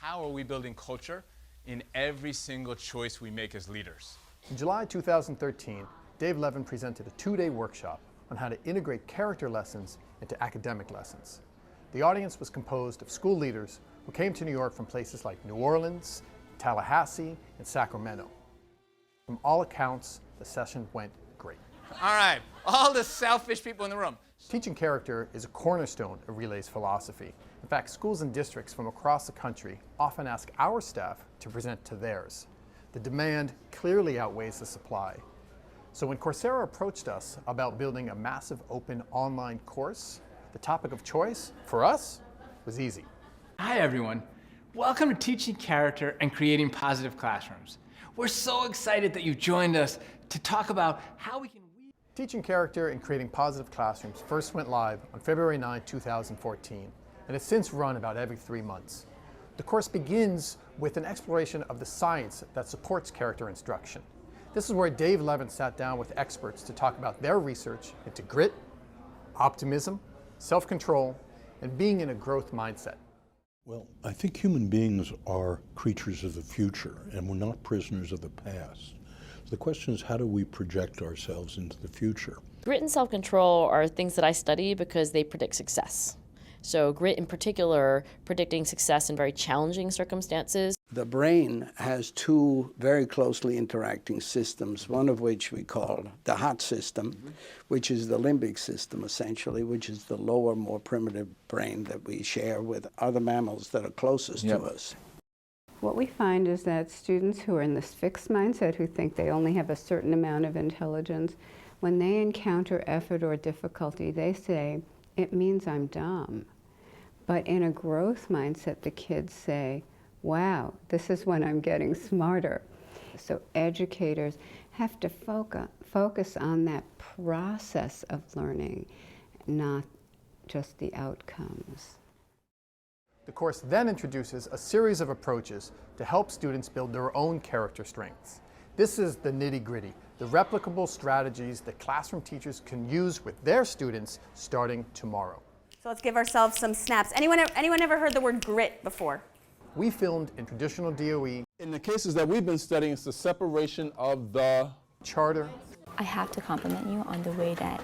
how are we building culture in every single choice we make as leaders. In July 2013, Dave Levin presented a two-day workshop on how to integrate character lessons into academic lessons. The audience was composed of school leaders who came to New York from places like New Orleans, Tallahassee, and Sacramento. From all accounts, the session went great. All right, all the selfish people in the room. Teaching character is a cornerstone of Relay's philosophy. In fact, schools and districts from across the country often ask our staff to present to theirs. The demand clearly outweighs the supply. So when Coursera approached us about building a massive open online course, the topic of choice, for us, was easy. Hi everyone. Welcome to Teaching Character and Creating Positive Classrooms. We're so excited that you've joined us to talk about how we can Teaching Character and Creating Positive Classrooms first went live on February 9, 2014, and has since run about every 3 months. The course begins with an exploration of the science that supports character instruction. This is where Dave Levin sat down with experts to talk about their research into grit, optimism, self-control, and being in a growth mindset. Well, I think human beings are creatures of the future, and we're not prisoners of the past. So the question is, how do we project ourselves into the future? Grit and self-control are things that I study because they predict success. So grit in particular, predicting success in very challenging circumstances. The brain has two very closely interacting systems, one of which we call the hot system, which is the limbic system essentially, which is the lower, more primitive brain that we share with other mammals that are closest to us. What we find is that students who are in this fixed mindset, who think they only have a certain amount of intelligence, when they encounter effort or difficulty, they say, "It means I'm dumb." But in a growth mindset, the kids say, "Wow, this is when I'm getting smarter." So educators have to focus on that process of learning, not just the outcomes. The course then introduces a series of approaches to help students build their own character strengths. This is the nitty-gritty, the replicable strategies that classroom teachers can use with their students starting tomorrow. So let's give ourselves some snaps. Anyone ever heard the word grit before? We filmed in traditional DOE. In the cases that we've been studying, it's the separation of the charter. I have to compliment you on the way that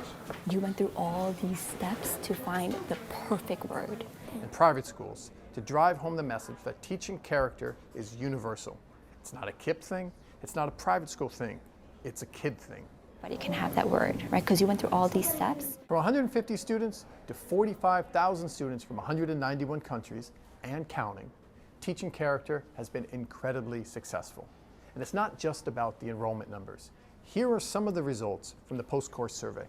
you went through all these steps to find the perfect word. In private schools to drive home the message that teaching character is universal. It's not a KIPP thing, it's not a private school thing, it's a kid thing. But you can have that word, right? Because you went through all these steps. From 150 students to 45,000 students from 191 countries and counting, teaching character has been incredibly successful. And it's not just about the enrollment numbers. Here are some of the results from the post-course survey.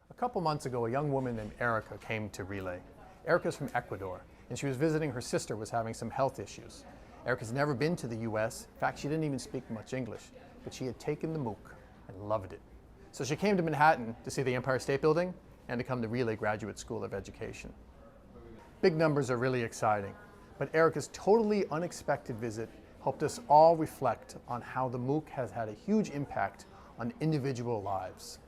A couple months ago, a young woman named Erica came to Relay. Erica's from Ecuador, and she was visiting her sister was having some health issues. Erica's never been to the US. In fact, she didn't even speak much English, but she had taken the MOOC and loved it. So she came to Manhattan to see the Empire State Building and to come to Relay Graduate School of Education. Big numbers are really exciting, but Erica's totally unexpected visit helped us all reflect on how the MOOC has had a huge impact on individual lives.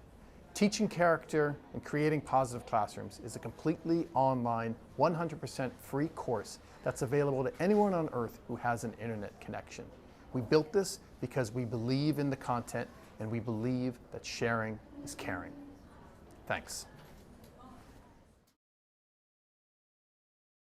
Teaching Character and Creating Positive Classrooms is a completely online, 100% free course that's available to anyone on earth who has an internet connection. We built this because we believe in the content and we believe that sharing is caring. Thanks.